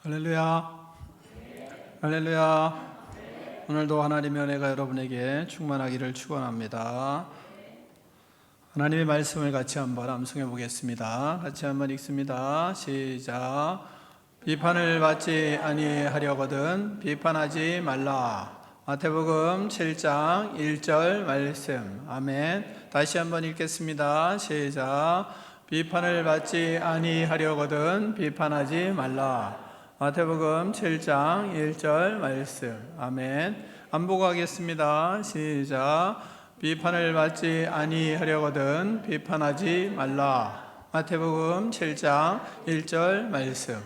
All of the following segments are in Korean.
할렐루야. 할렐루야. 오늘도 하나님의 은혜가 여러분에게 충만하기를 축원합니다. 하나님의 말씀을 같이 한번 암송해 보겠습니다. 같이 한번 읽습니다. 시작. 비판을 받지 아니하려거든 비판하지 말라. 마태복음 7장 1절 말씀. 아멘. 다시 한번 읽겠습니다. 시작. 비판을 받지 아니하려거든 비판하지 말라. 마태복음 7장 1절 말씀. 아멘. 반복하겠습니다. 시작. 비판을 받지 아니하려거든 비판하지 말라. 마태복음 7장 1절 말씀.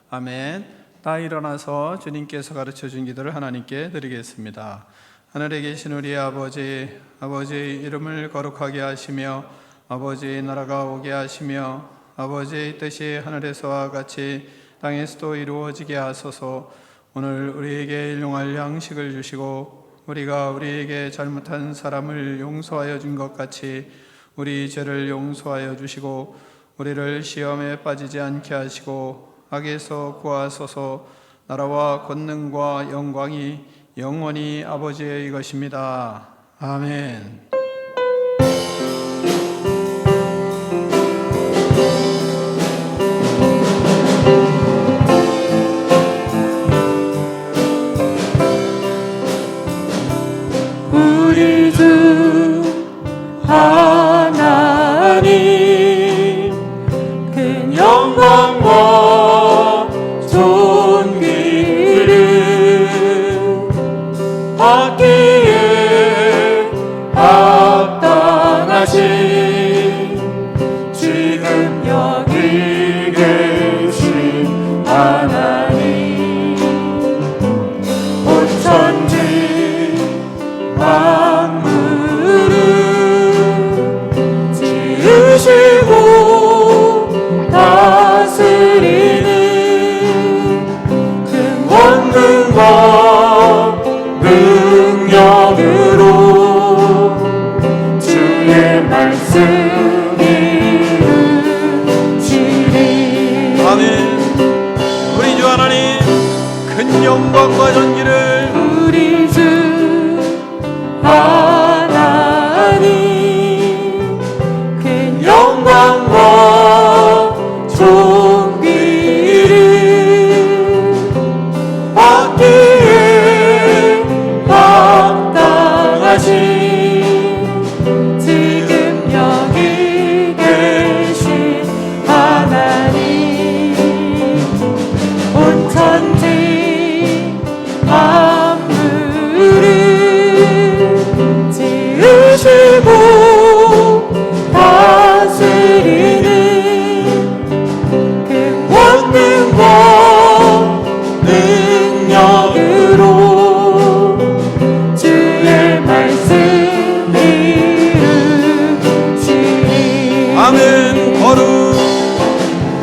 아멘. 다 일어나서 주님께서 가르쳐준 기도를 하나님께 드리겠습니다. 하늘에 계신 우리 아버지, 아버지의 이름을 거룩하게 하시며 아버지의 나라가 오게 하시며 아버지의 뜻이 하늘에서와 같이 땅에서도 이루어지게 하소서. 오늘 우리에게 일용할 양식을 주시고 우리가 우리에게 잘못한 사람을 용서하여 준 것 같이 우리 죄를 용서하여 주시고 우리를 시험에 빠지지 않게 하시고 악에서 구하소서. 나라와 권능과 영광이 영원히 아버지의 것입니다. 아멘. 우리 주 하나님 큰 영광과 존귀를 받기에 합당하신 지금 여기 계신 하나님 온 천지 만물을 지으시고 다스리는 큰 권능과 능력으로 주의 말씀이 이루시리. 아멘. 우리 주 하나님 큰 영광과 존귀를 우리 주 하나님 큰 영광과 존귀를 받기에 합당하신 지금 여기 계신 하나님 온 천지 만물을 지으시고 다스리는 그 권능과 능력으로 주의 말씀 이루시리. 아멘. 거룩하다.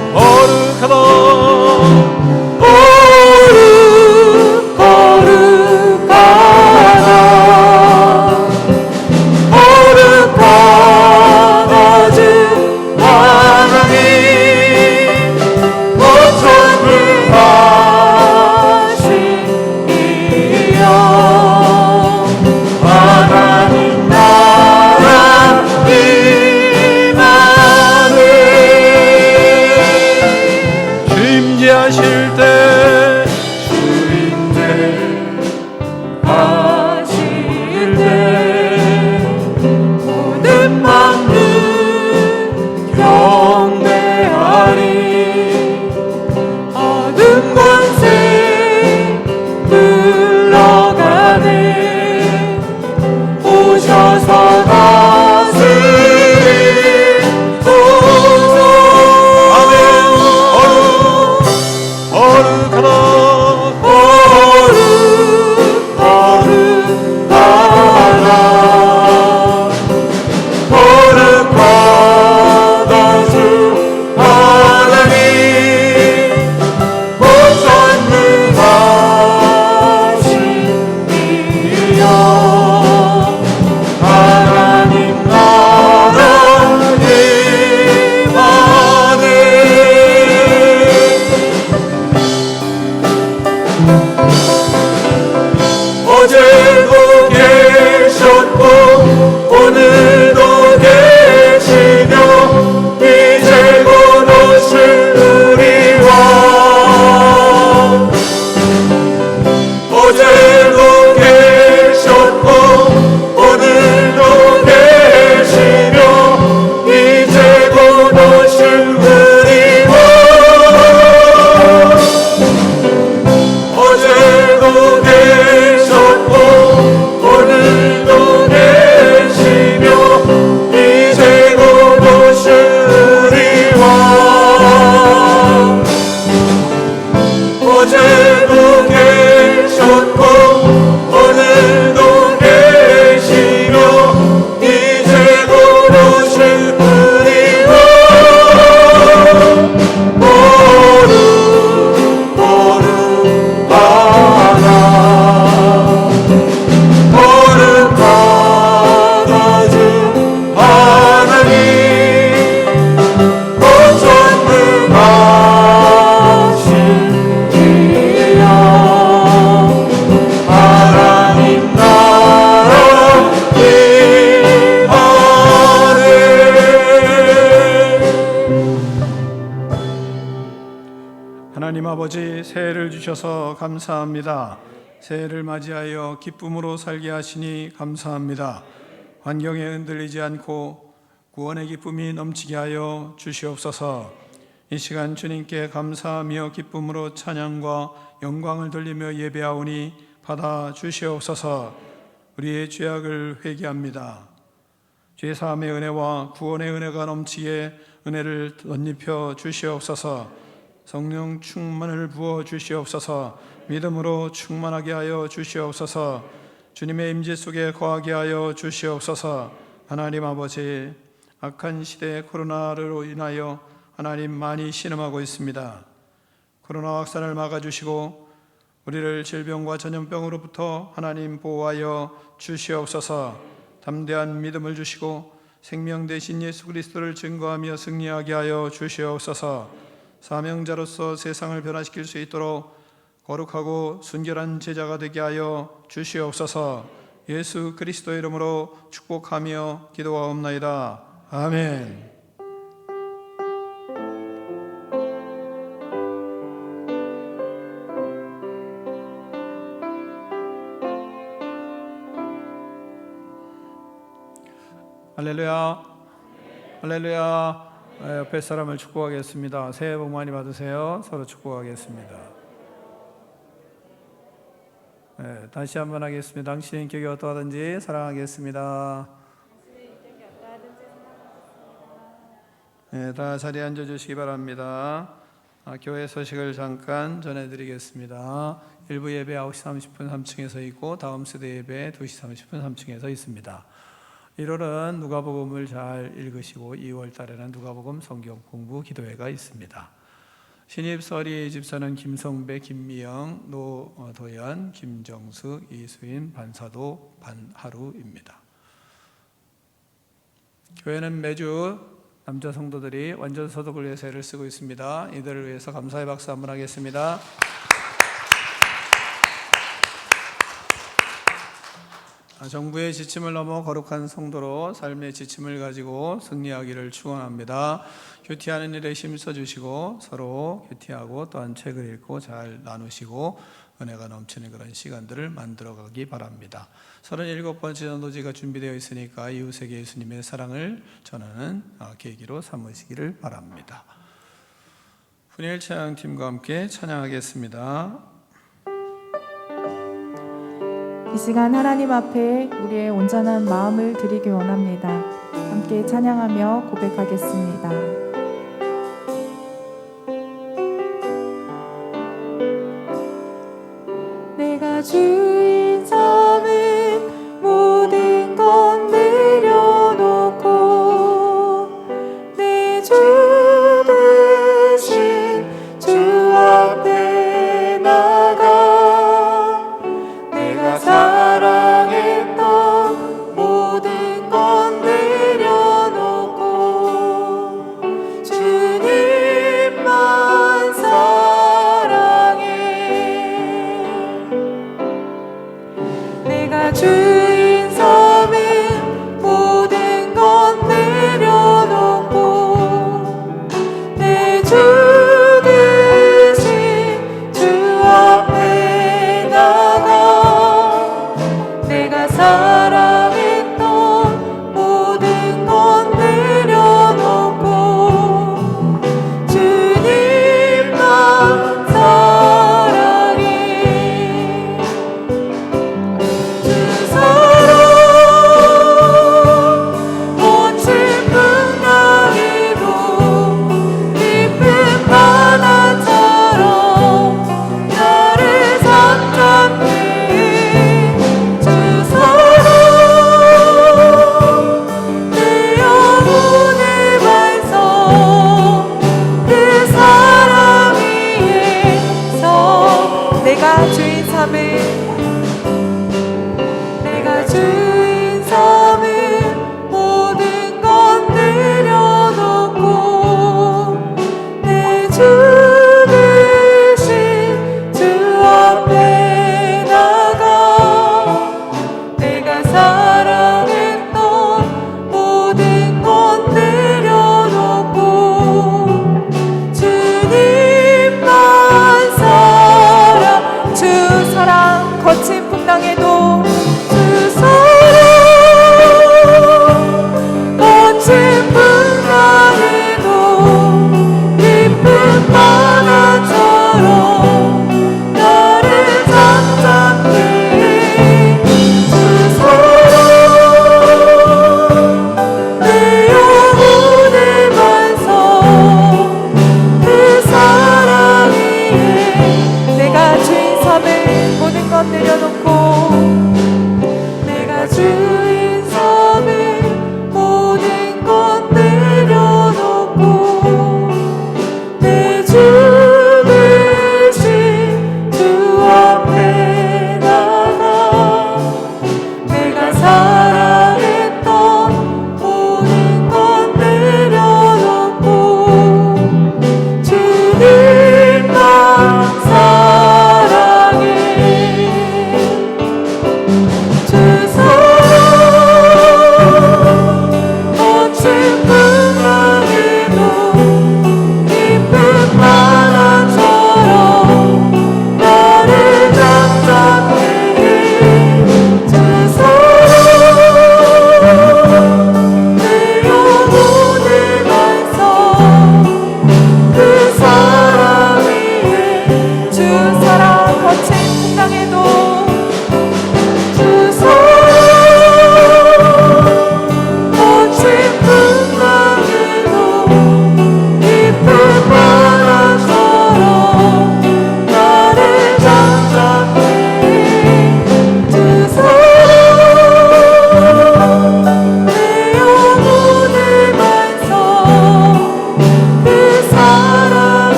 거룩하다 주 하나님 오천불하시니여 하나님 나라 임하네. 주임제하실 때 하실 때 모든 만물 경배하리. 어둠 권세 물러가네. 오셔서 다스리소서. 아멘. 거룩 하나님 아버지, 새해를 주셔서 감사합니다. 새해를 맞이하여 기쁨으로 살게 하시니 감사합니다. 환경에 흔들리지 않고 구원의 기쁨이 넘치게 하여 주시옵소서. 이 시간 주님께 감사하며 기쁨으로 찬양과 영광을 돌리며 예배하오니 받아 주시옵소서. 우리의 죄악을 회개합니다. 죄사함의 은혜와 구원의 은혜가 넘치게 은혜를 덧입혀 주시옵소서. 성령 충만을 부어 주시옵소서. 믿음으로 충만하게 하여 주시옵소서. 주님의 임재 속에 거하게 하여 주시옵소서. 하나님 아버지, 악한 시대 코로나로 인하여 하나님 많이 신음하고 있습니다. 코로나 확산을 막아주시고 우리를 질병과 전염병으로부터 하나님 보호하여 주시옵소서. 담대한 믿음을 주시고 생명 대신 예수 그리스도를 증거하며 승리하게 하여 주시옵소서. 사명자로서 세상을 변화시킬 수 있도록 거룩하고 순결한 제자가 되게 하여 주시옵소서. 예수 그리스도의 이름으로 축복하며 기도하옵나이다. 아멘. 할렐루야. 할렐루야. 옆에 사람을 축복하겠습니다. 새해 복 많이 받으세요. 서로 축복하겠습니다. 다시 한번 하겠습니다. 당신의 인격이 어떠하든지 사랑하겠습니다. 다 자리에 앉아주시기 바랍니다. 교회 소식을 잠깐 전해드리겠습니다. 1부 예배 9시 30분 3층에서 있고 다음 세대 예배 2시 30분 3층에서 있습니다. 1월은 누가복음을 잘 읽으시고 2월 달에는 누가복음 성경 공부 기도회가 있습니다. 신입서리 집사는 김성배, 김미영, 노도연, 김정숙, 이수인, 반사도, 반하루입니다. 교회는 매주 남자 성도들이 완전 소득을 위해서 애를 쓰고 있습니다. 이들을 위해서 감사의 박수 한번 하겠습니다. 정부의 지침을 넘어 거룩한 성도로 삶의 지침을 가지고 승리하기를 축원합니다. 큐티하는 일에 힘써 주시고 서로 큐티하고 또한 책을 읽고 잘 나누시고 은혜가 넘치는 그런 시간들을 만들어가기 바랍니다. 37번째 전도지가 준비되어 있으니까 이웃에게 예수님의 사랑을 전하는 계기로 삼으시기를 바랍니다. 분일 찬양팀과 함께 찬양하겠습니다. 이 시간 하나님 앞에 우리의 온전한 마음을 드리기 원합니다. 함께 찬양하며 고백하겠습니다. 내가 주인 삼은 모든 것 내려놓고 내 주 대신 주 앞에 나가 내가 사랑했던 모든 것 내려놓고 주님만 사랑해. 내가 주인 삼은 모든 것 내려놓고 내 주 대신 주 앞에 나가 내가 사랑했던 모든 것 내려놓고 주님만 사랑해. 주 사랑 꽃을 풍랑이고 깊은 바다처럼 나를 사랑해. 주 사랑 내 영혼의 발성 그 사랑 위에서 내가 주인 삼을 내가 주인 삼은 모든 것 내려놓고 내 주 대신 주 앞에 나가 내가 사랑했던 모든 것 내려놓고 주님만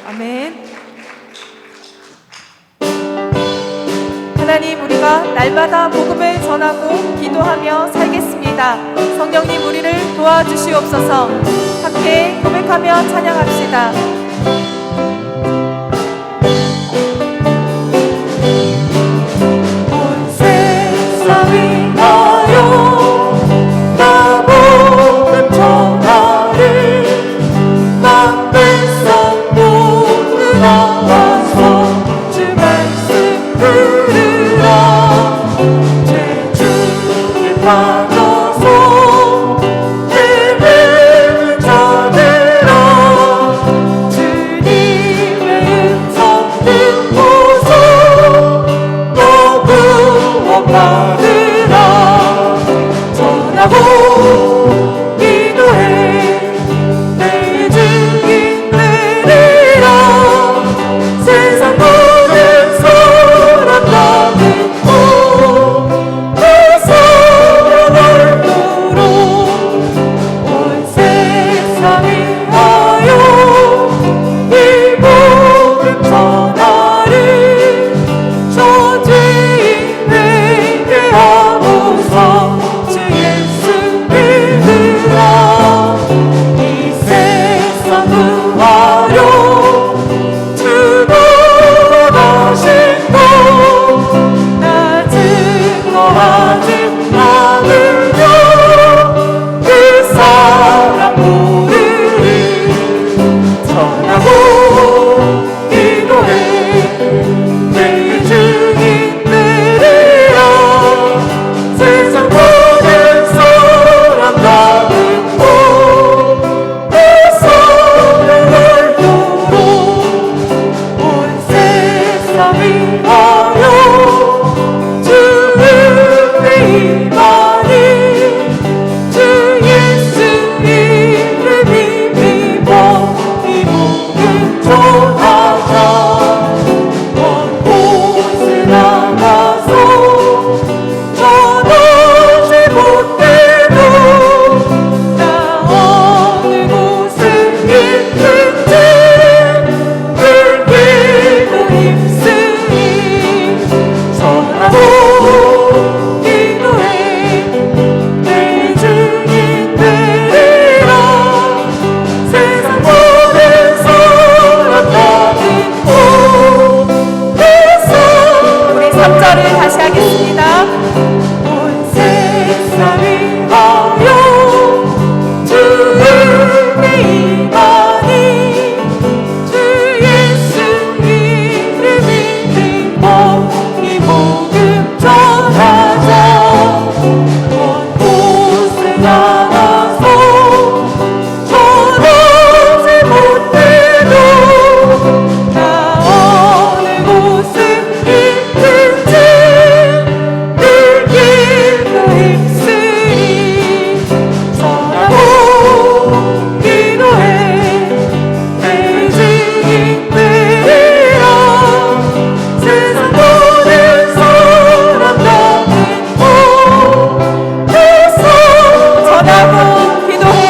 아멘. 하나님, 우리가 날마다 복음을 전하고 기도하며 살겠습니다. 성령님, 우리를 도와주시옵소서. 함께 고백하며 찬양합시다. 온 세상 위하여 나 복음 전하리 만 백성 모두 나와서 주 말씀 들으라 죄 중에 빠져서 예배를 전해라 주님의 음성 듣고서 너 구원 받으라 전하고 기도해 내 증인 되리라 세상 모든 사람 다 듣고 내 사랑을 도록 온 세상 위하여 이 복음 전하리 저 죄인 회개하고서 주 예수 믿으라 이 세상 구하려 주 돌아가신 것 나 증거하지 않으며 그 사람 모르리 전하고 기도해 내 증인 되리라 세상 모든 사람 다 듣고 내 사랑을 도록 온 세상 위하여 주 은혜 임하니 주 예수 이름 힘입어 이 복음 전하자 먼 곳에 나가서 전하지 못해도 나 어느 곳에 있든지 늘 기도 힘쓰니 전하고 기도해 내 증인 되리라 세상 모든 사람 다 듣고 내 사랑 우리 3절을 다시 하겠습니다. 온 세상 위하여 주 은혜 임하니 주 예수 이름 힘입어 이 복음 전하자 먼 곳에 나가서 전하지 못해도 나 어느 곳에 있든지 늘 기도 힘쓰니 전하고 기도해 내 증인 되리라 세상 모든 사람 다 듣고 내 사랑 전하고 기도해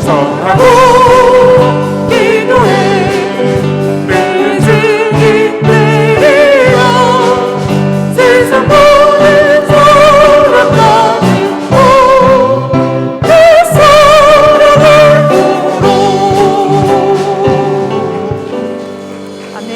전하고 기도해 내 증인 되리라 세상 모든 사람 다 듣고 내 사랑을 도록 아멘.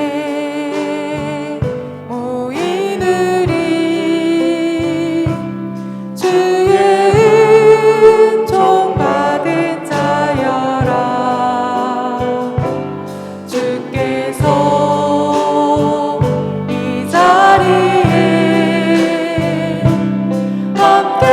여기에 모인 우리 주의 은총 받은 자여라 주께서 이 자리에 함께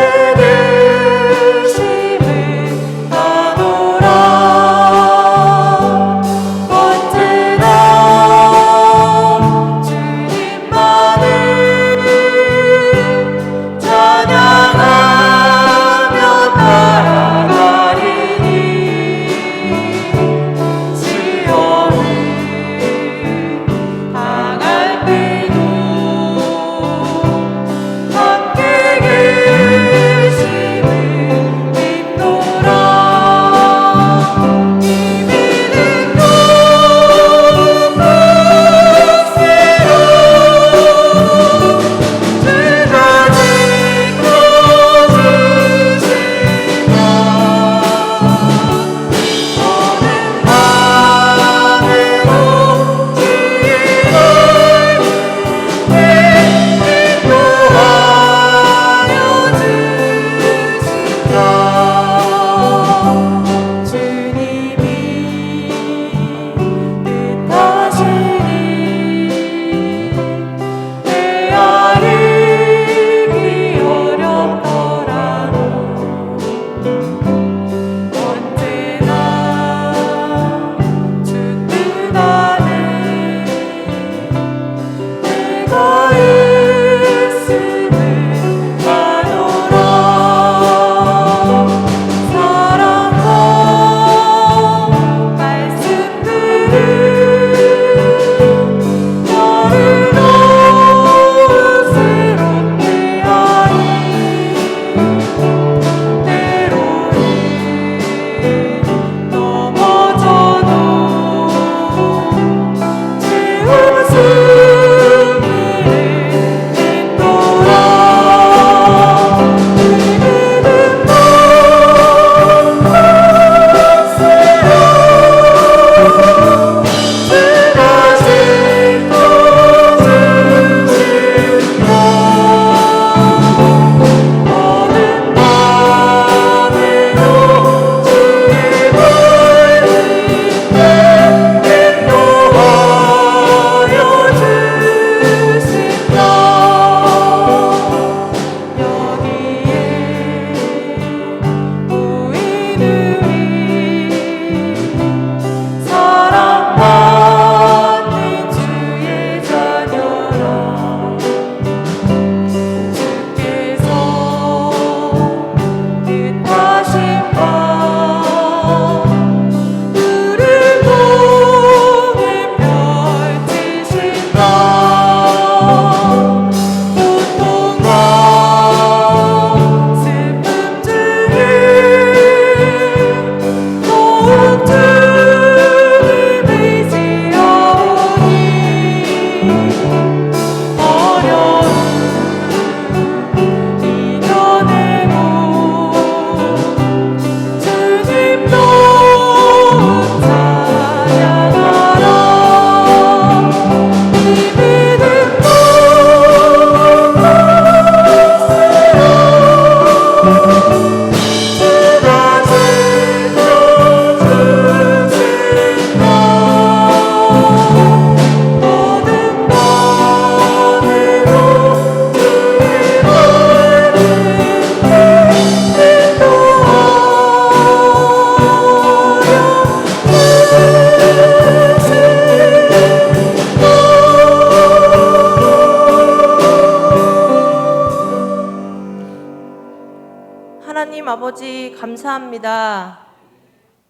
아버지 감사합니다.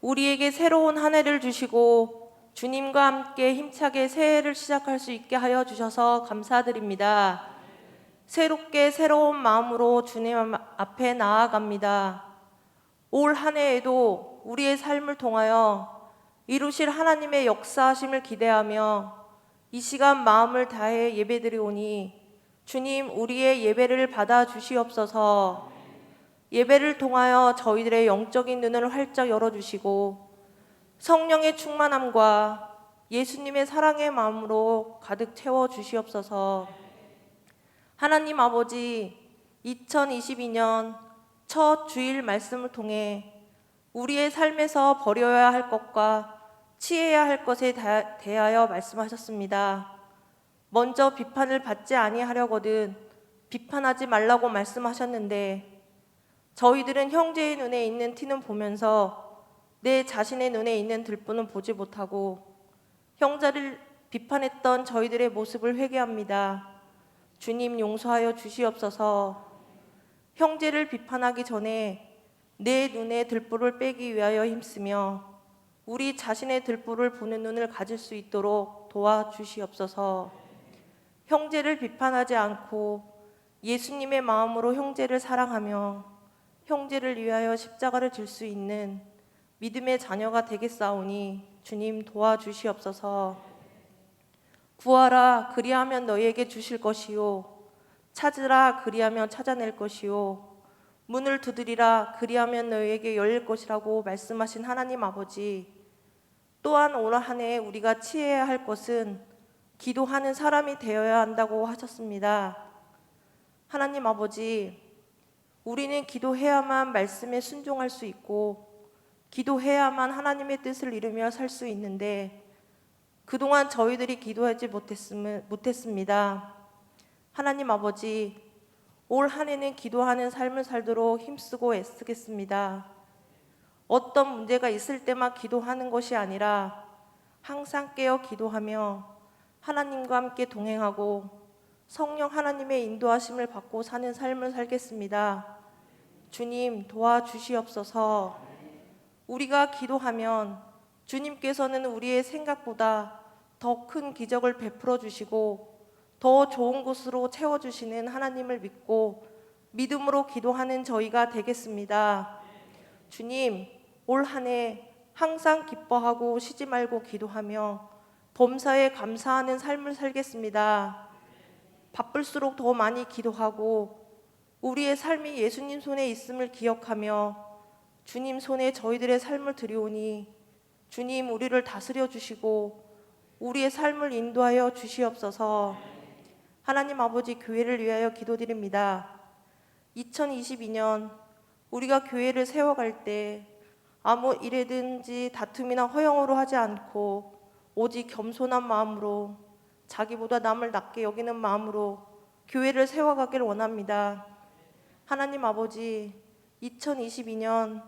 우리에게 새로운 한 해를 주시고 주님과 함께 힘차게 새해를 시작할 수 있게 하여 주셔서 감사드립니다. 새롭게 새로운 마음으로 주님 앞에 나아갑니다. 올 한 해에도 우리의 삶을 통하여 이루실 하나님의 역사하심을 기대하며 이 시간 마음을 다해 예배드리오니 주님 우리의 예배를 받아 주시옵소서. 예배를 통하여 저희들의 영적인 눈을 활짝 열어주시고 성령의 충만함과 예수님의 사랑의 마음으로 가득 채워 주시옵소서. 하나님 아버지, 2022년 첫 주일 말씀을 통해 우리의 삶에서 버려야 할 것과 취해야 할 것에 대하여 말씀하셨습니다. 먼저 비판을 받지 아니하려거든 비판하지 말라고 말씀하셨는데 저희들은 형제의 눈에 있는 티는 보면서 내 자신의 눈에 있는 들보는 보지 못하고 형제를 비판했던 저희들의 모습을 회개합니다. 주님 용서하여 주시옵소서. 형제를 비판하기 전에 내 눈에 들보를 빼기 위하여 힘쓰며 우리 자신의 들보를 보는 눈을 가질 수 있도록 도와주시옵소서. 형제를 비판하지 않고 예수님의 마음으로 형제를 사랑하며 형제를 위하여 십자가를 질 수 있는 믿음의 자녀가 되겠사오니 주님 도와주시옵소서. 구하라 그리하면 너희에게 주실 것이요 찾으라 그리하면 찾아낼 것이요 문을 두드리라 그리하면 너희에게 열릴 것이라고 말씀하신 하나님 아버지, 또한 올 한 해 우리가 취해야 할 것은 기도하는 사람이 되어야 한다고 하셨습니다. 하나님 아버지, 우리는 기도해야만 말씀에 순종할 수 있고 기도해야만 하나님의 뜻을 이루며 살 수 있는데 그동안 저희들이 기도하지 못했습니다. 하나님 아버지, 올 한 해는 기도하는 삶을 살도록 힘쓰고 애쓰겠습니다. 어떤 문제가 있을 때만 기도하는 것이 아니라 항상 깨어 기도하며 하나님과 함께 동행하고 성령 하나님의 인도하심을 받고 사는 삶을 살겠습니다. 주님 도와주시옵소서. 우리가 기도하면 주님께서는 우리의 생각보다 더 큰 기적을 베풀어 주시고 더 좋은 곳으로 채워주시는 하나님을 믿고 믿음으로 기도하는 저희가 되겠습니다. 주님, 올 한 해 항상 기뻐하고 쉬지 말고 기도하며 범사에 감사하는 삶을 살겠습니다. 바쁠수록 더 많이 기도하고 우리의 삶이 예수님 손에 있음을 기억하며 주님 손에 저희들의 삶을 드리오니 주님 우리를 다스려 주시고 우리의 삶을 인도하여 주시옵소서. 하나님 아버지, 교회를 위하여 기도드립니다. 2022년 우리가 교회를 세워갈 때 아무 일에든지 다툼이나 허영으로 하지 않고 오직 겸손한 마음으로 자기보다 남을 낮게 여기는 마음으로 교회를 세워가길 원합니다. 하나님 아버지, 2022년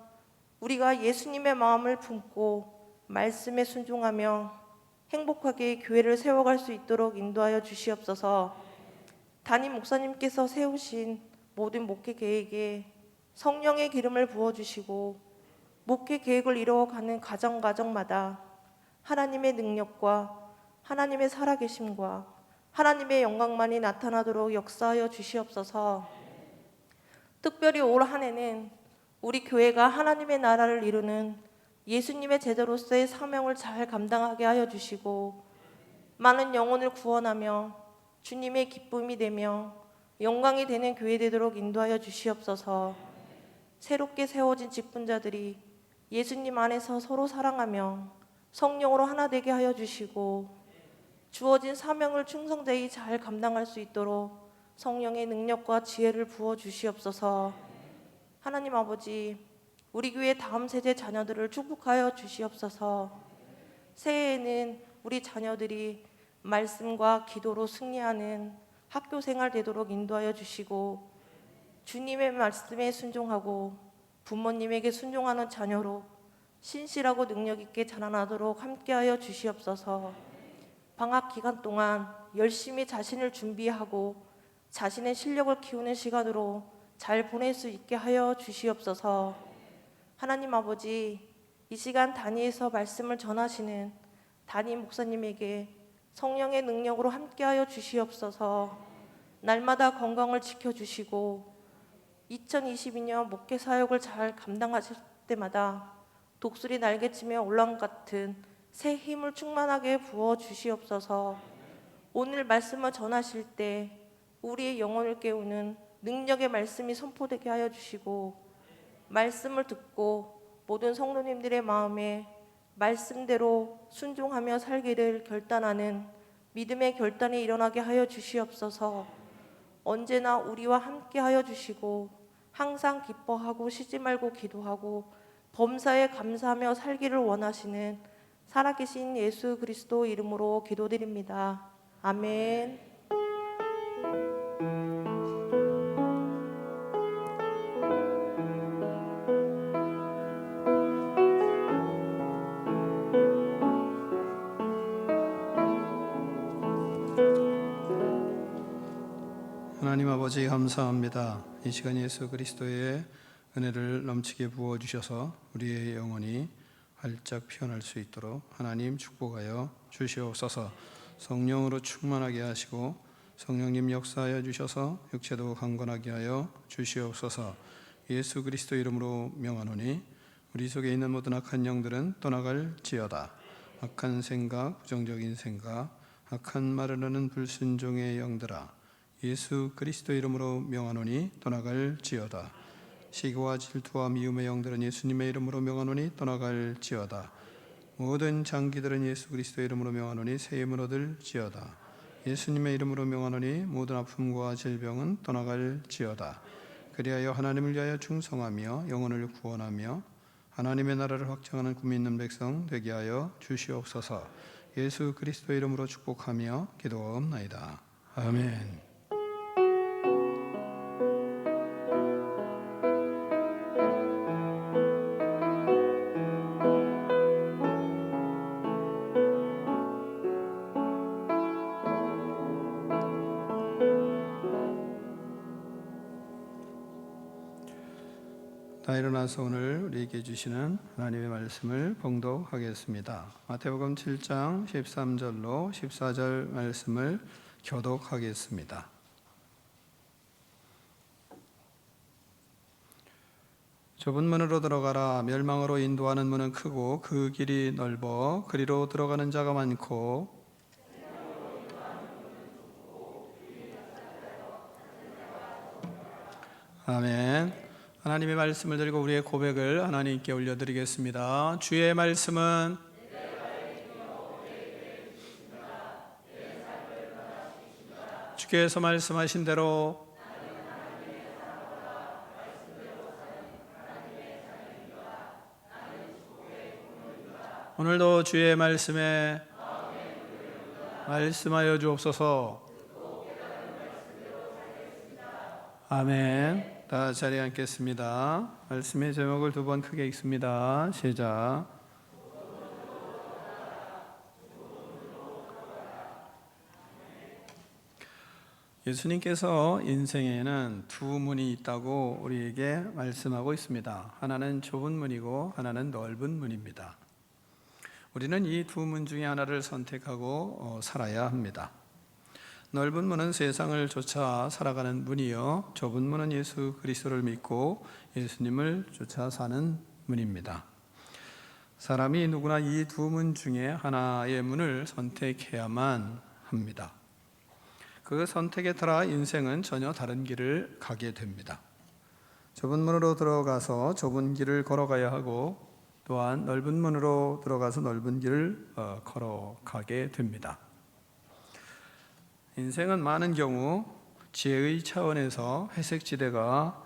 우리가 예수님의 마음을 품고 말씀에 순종하며 행복하게 교회를 세워갈 수 있도록 인도하여 주시옵소서. 담임 목사님께서 세우신 모든 목회 계획에 성령의 기름을 부어주시고 목회 계획을 이루어가는 가정마다 하나님의 능력과 하나님의 살아계심과 하나님의 영광만이 나타나도록 역사하여 주시옵소서. 특별히 올 한 해는 우리 교회가 하나님의 나라를 이루는 예수님의 제자로서의 사명을 잘 감당하게 하여 주시고 많은 영혼을 구원하며 주님의 기쁨이 되며 영광이 되는 교회 되도록 인도하여 주시옵소서. 새롭게 세워진 직분자들이 예수님 안에서 서로 사랑하며 성령으로 하나 되게 하여 주시고 주어진 사명을 충성되이 잘 감당할 수 있도록 성령의 능력과 지혜를 부어 주시옵소서. 하나님 아버지, 우리 교회 다음 세대 자녀들을 축복하여 주시옵소서. 새해에는 우리 자녀들이 말씀과 기도로 승리하는 학교 생활 되도록 인도하여 주시고 주님의 말씀에 순종하고 부모님에게 순종하는 자녀로 신실하고 능력 있게 자라나도록 함께하여 주시옵소서. 방학 기간 동안 열심히 자신을 준비하고 자신의 실력을 키우는 시간으로 잘 보낼 수 있게 하여 주시옵소서. 하나님 아버지, 이 시간 단위에서 말씀을 전하시는 담임 목사님에게 성령의 능력으로 함께하여 주시옵소서. 날마다 건강을 지켜주시고 2022년 목회 사역을 잘 감당하실 때마다 독수리 날개치며 올라온 같은 새 힘을 충만하게 부어 주시옵소서. 오늘 말씀을 전하실 때 우리의 영혼을 깨우는 능력의 말씀이 선포되게 하여 주시고, 말씀을 듣고 모든 성도님들의 마음에 말씀대로 순종하며 살기를 결단하는 믿음의 결단이 일어나게 하여 주시옵소서. 언제나 우리와 함께 하여 주시고 항상 기뻐하고 쉬지 말고 기도하고 범사에 감사하며 살기를 원하시는 살아계신 예수 그리스도 이름으로 기도드립니다. 아멘. 하나님 아버지 감사합니다. 이 시간 예수 그리스도의 은혜를 넘치게 부어주셔서 우리의 영혼이 활짝 피어날 수 있도록 하나님 축복하여 주시옵소서. 성령으로 충만하게 하시고 성령님 역사하여 주셔서 육체도 강건하게 하여 주시옵소서. 예수 그리스도 이름으로 명하노니 우리 속에 있는 모든 악한 영들은 떠나갈지어다. 악한 생각, 부정적인 생각, 악한 말을 하는 불순종의 영들아, 예수 그리스도 이름으로 명하노니 떠나갈지어다. 시기와 질투와 미움의 영들은 예수님의 이름으로 명하노니 떠나갈지어다. 모든 장기들은 예수 그리스도 이름으로 명하노니 새 힘을 얻을지어다. 예수님의 이름으로 명하노니 모든 아픔과 질병은 떠나갈지어다. 그리하여 하나님을 위하여 충성하며 영혼을 구원하며 하나님의 나라를 확장하는 꿈이 있는 백성 되게 하여 주시옵소서. 예수 그리스도 이름으로 축복하며 기도하옵나이다. 아멘. 다 일어나서 오늘 우리에게 주시는 하나님의 말씀을 봉독하겠습니다. 마태복음 7장 13절로 14절 말씀을 교독하겠습니다. 좁은 문으로 들어가라. 멸망으로 인도하는 문은 크고 그 길이 넓어 그리로 들어가는 자가 많고 아멘. 하나님의 말씀을 들고 우리의 고백을 하나님께 올려드리겠습니다. 주의 말씀은 주께서 말씀하신 대로 오늘도 주의 말씀에 말씀하여 주옵소서. 아멘. 다 자리에 앉겠습니다. 말씀의 제목을 두 번 크게 읽습니다. 시작. 예수님께서 인생에는 두 문이 있다고 우리에게 말씀하고 있습니다. 하나는 좁은 문이고 하나는 넓은 문입니다. 우리는 이 두 문 중에 하나를 선택하고 살아야 합니다. 넓은 문은 세상을 쫓아 살아가는 문이요, 좁은 문은 예수 그리스도를 믿고 예수님을 쫓아 사는 문입니다. 사람이 누구나 이 두 문 중에 하나의 문을 선택해야만 합니다. 그 선택에 따라 인생은 전혀 다른 길을 가게 됩니다. 좁은 문으로 들어가서 좁은 길을 걸어가야 하고, 또한 넓은 문으로 들어가서 넓은 길을 걸어가게 됩니다. 인생은 많은 경우 지혜의 차원에서 회색지대가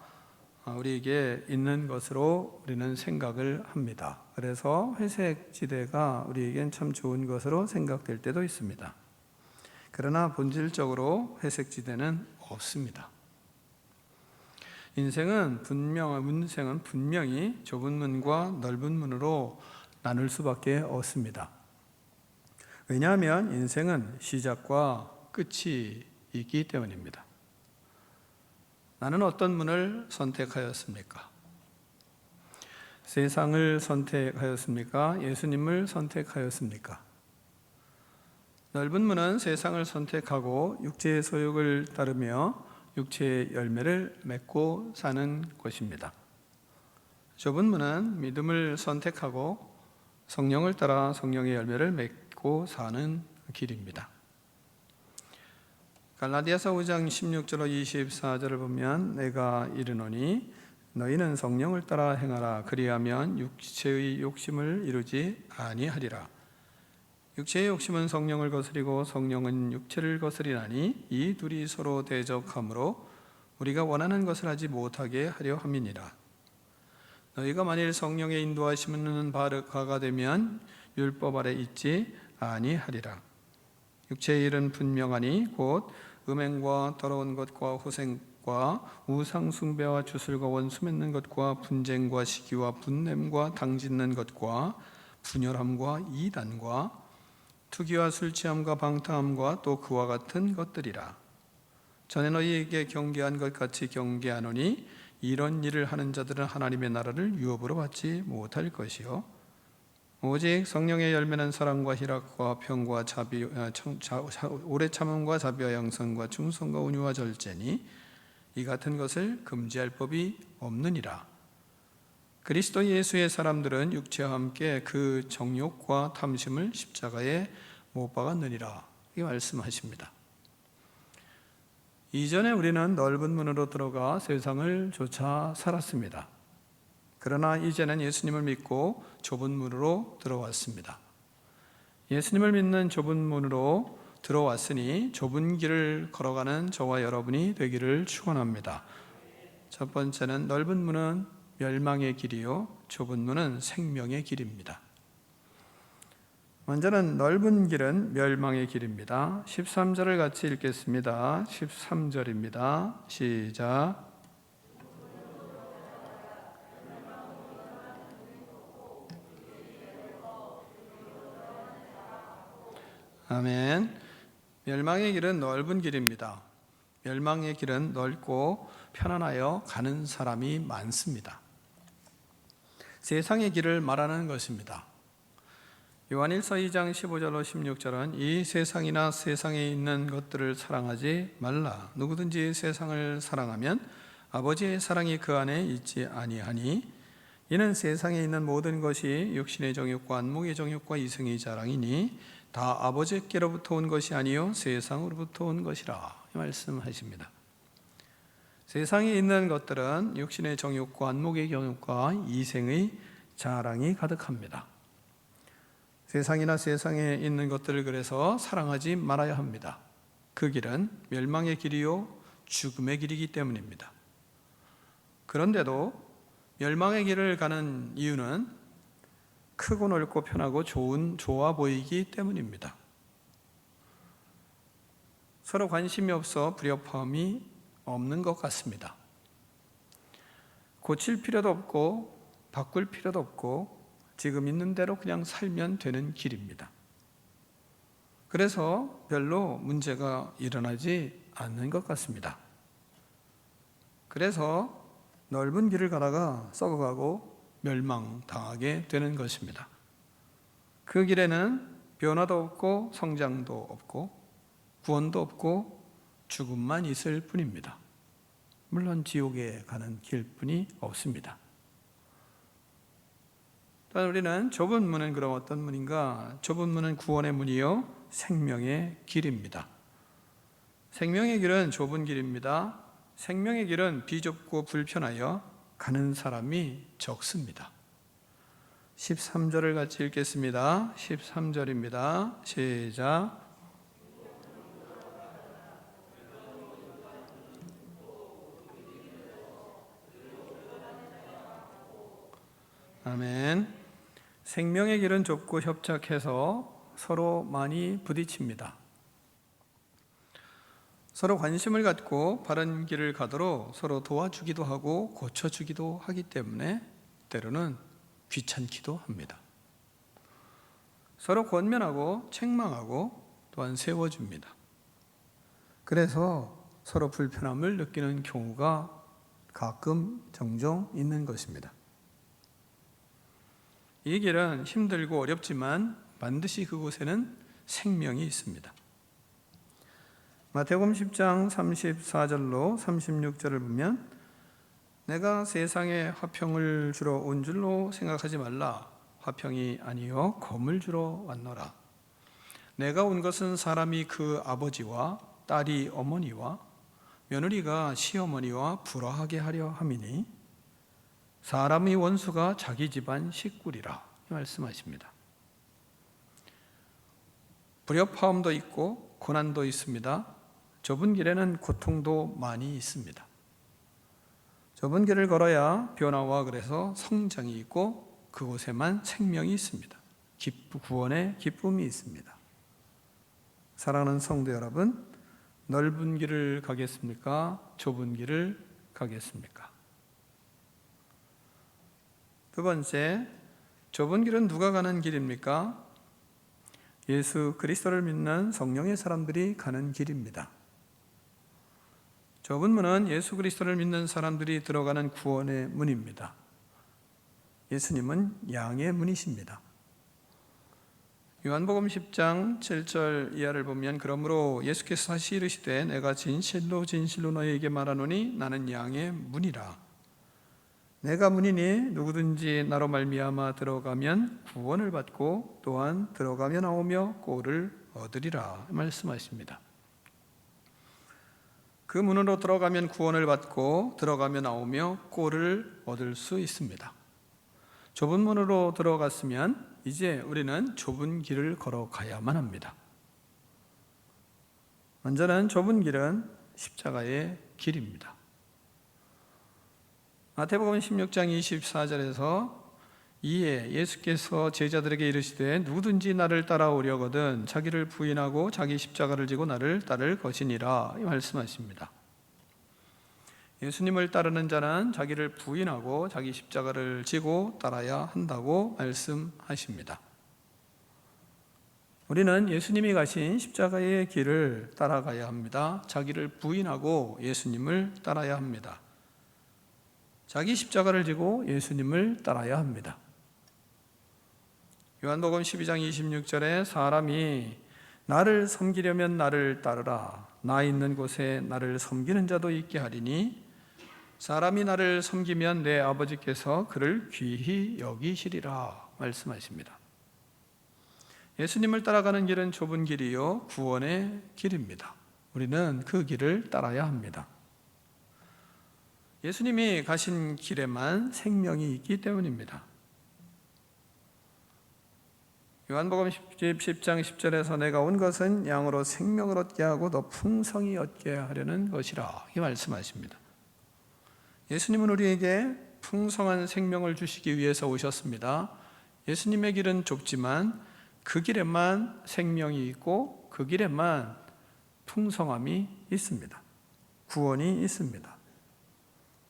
우리에게 있는 것으로 우리는 생각을 합니다. 그래서 회색지대가 우리에겐 참 좋은 것으로 생각될 때도 있습니다. 그러나 본질적으로 회색지대는 없습니다. 인생은 분명히 좁은 문과 넓은 문으로 나눌 수밖에 없습니다. 왜냐하면 인생은 시작과 끝이 있기 때문입니다. 나는 어떤 문을 선택하였습니까? 세상을 선택하였습니까? 예수님을 선택하였습니까? 넓은 문은 세상을 선택하고 육체의 소욕을 따르며 육체의 열매를 맺고 사는 곳입니다. 좁은 문은 믿음을 선택하고 성령을 따라 성령의 열매를 맺고 사는 길입니다. 갈라디아서 5장 16절로 24절을 보면 내가 이르노니 너희는 성령을 따라 행하라. 그리하면 육체의 욕심을 이루지 아니하리라. 육체의 욕심은 성령을 거스리고 성령은 육체를 거스리나니 이 둘이 서로 대적하므로 우리가 원하는 것을 하지 못하게 하려 함이니라. 너희가 만일 성령의 인도하심은 바르가가 되면 율법 아래 있지 아니하리라. 육체의 일은 분명하니 곧 음행과 더러운 것과 후생과 우상 숭배와 주술과 원수 맺는 것과 분쟁과 시기와 분냄과 당짓는 것과 분열함과 이단과 투기와 술 취함과 방탕함과 또 그와 같은 것들이라. 전에 너희에게 경계한 것 같이 경계하노니 이런 일을 하는 자들은 하나님의 나라를 유업으로 받지 못할 것이요 오직 성령의 열매는 사랑과 희락과 평과 자비, 오래 참음과 자비와 양선과 충성과 온유와 절제니 이 같은 것을 금지할 법이 없느니라. 그리스도 예수의 사람들은 육체와 함께 그 정욕과 탐심을 십자가에 못 박았느니라. 이 말씀하십니다. 이전에 우리는 넓은 문으로 들어가 세상을 쫓아 살았습니다. 그러나 이제는 예수님을 믿고 좁은 문으로 들어왔습니다. 예수님을 믿는 좁은 문으로 들어왔으니 좁은 길을 걸어가는 저와 여러분이 되기를 축원합니다. 첫 번째는 넓은 문은 멸망의 길이요 좁은 문은 생명의 길입니다. 먼저는 넓은 길은 멸망의 길입니다. 13절을 같이 읽겠습니다. 13절입니다. 시작. 아멘. 멸망의 길은 넓은 길입니다. 멸망의 길은 넓고 편안하여 가는 사람이 많습니다. 세상의 길을 말하는 것입니다. 요한일서 2장 15절로 16절은 이 세상이나 세상에 있는 것들을 사랑하지 말라. 누구든지 세상을 사랑하면 아버지의 사랑이 그 안에 있지 아니하니 이는 세상에 있는 모든 것이 육신의 정욕과 안목의 정욕과 이성의 자랑이니 다 아버지께로부터 온 것이 아니요 세상으로부터 온 것이라 말씀하십니다. 세상에 있는 것들은 육신의 정욕과 안목의 정욕과 이생의 자랑이 가득합니다. 세상이나 세상에 있는 것들을 그래서 사랑하지 말아야 합니다. 그 길은 멸망의 길이요 죽음의 길이기 때문입니다. 그런데도 멸망의 길을 가는 이유는 크고 넓고 편하고 좋아 보이기 때문입니다. 서로 관심이 없어 불협화음이 없는 것 같습니다. 고칠 필요도 없고 바꿀 필요도 없고 지금 있는 대로 그냥 살면 되는 길입니다. 그래서 별로 문제가 일어나지 않는 것 같습니다. 그래서 넓은 길을 가다가 썩어가고 멸망당하게 되는 것입니다. 그 길에는 변화도 없고 성장도 없고 구원도 없고 죽음만 있을 뿐입니다. 물론 지옥에 가는 길뿐이 없습니다. 또한 우리는 좁은 문은 그럼 어떤 문인가? 좁은 문은 구원의 문이요 생명의 길입니다. 생명의 길은 좁은 길입니다. 생명의 길은 비좁고 불편하여 가는 사람이 적습니다. 13절을 같이 읽겠습니다. 13절입니다. 시작. 아멘. 생명의 길은 좁고 협착해서 서로 많이 부딪힙니다. 서로 관심을 갖고 바른 길을 가도록 서로 도와주기도 하고 고쳐주기도 하기 때문에 때로는 귀찮기도 합니다. 서로 권면하고 책망하고 또한 세워줍니다. 그래서 서로 불편함을 느끼는 경우가 가끔 종종 있는 것입니다. 이 길은 힘들고 어렵지만 반드시 그곳에는 생명이 있습니다. 마태복음 10장 34절로 36절을 보면 내가 세상에 화평을 주러 온 줄로 생각하지 말라. 화평이 아니요 검을 주러 왔노라. 내가 온 것은 사람이 그 아버지와 딸이 어머니와 며느리가 시어머니와 불화하게 하려 함이니 사람의 원수가 자기 집안 식구리라 말씀하십니다. 불협화음도 있고 고난도 있습니다. 좁은 길에는 고통도 많이 있습니다. 좁은 길을 걸어야 변화와 그래서 성장이 있고 그곳에만 생명이 있습니다. 구원의 기쁨이 있습니다. 사랑하는 성도 여러분, 넓은 길을 가겠습니까? 좁은 길을 가겠습니까? 두 번째, 좁은 길은 누가 가는 길입니까? 예수 그리스도를 믿는 성령의 사람들이 가는 길입니다. 좁은 문은 예수 그리스도를 믿는 사람들이 들어가는 구원의 문입니다. 예수님은 양의 문이십니다. 요한복음 10장 7절 이하를 보면 그러므로 예수께서 다시 이르시되 내가 진실로 진실로 너희에게 말하노니 나는 양의 문이라. 내가 문이니 누구든지 나로 말미암아 들어가면 구원을 받고 또한 들어가며 나오며 꼴을 얻으리라 말씀하십니다. 그 문으로 들어가면 구원을 받고 들어가며 나오며 꼴을 얻을 수 있습니다. 좁은 문으로 들어갔으면 이제 우리는 좁은 길을 걸어가야만 합니다. 먼저는 좁은 길은 십자가의 길입니다. 마태복음 16장 24절에서 이에 예수께서 제자들에게 이르시되 누구든지 나를 따라오려거든 자기를 부인하고 자기 십자가를 지고 나를 따를 것이니라 말씀하십니다. 예수님을 따르는 자는 자기를 부인하고 자기 십자가를 지고 따라야 한다고 말씀하십니다. 우리는 예수님이 가신 십자가의 길을 따라가야 합니다. 자기를 부인하고 예수님을 따라야 합니다. 자기 십자가를 지고 예수님을 따라야 합니다. 요한복음 12장 26절에 사람이 나를 섬기려면 나를 따르라. 나 있는 곳에 나를 섬기는 자도 있게 하리니 사람이 나를 섬기면 내 아버지께서 그를 귀히 여기시리라 말씀하십니다. 예수님을 따라가는 길은 좁은 길이요 구원의 길입니다. 우리는 그 길을 따라야 합니다. 예수님이 가신 길에만 생명이 있기 때문입니다. 요한복음 10장 10절에서 내가 온 것은 양으로 생명을 얻게 하고 더 풍성히 얻게 하려는 것이라 이 말씀하십니다. 예수님은 우리에게 풍성한 생명을 주시기 위해서 오셨습니다. 예수님의 길은 좁지만 그 길에만 생명이 있고 그 길에만 풍성함이 있습니다. 구원이 있습니다.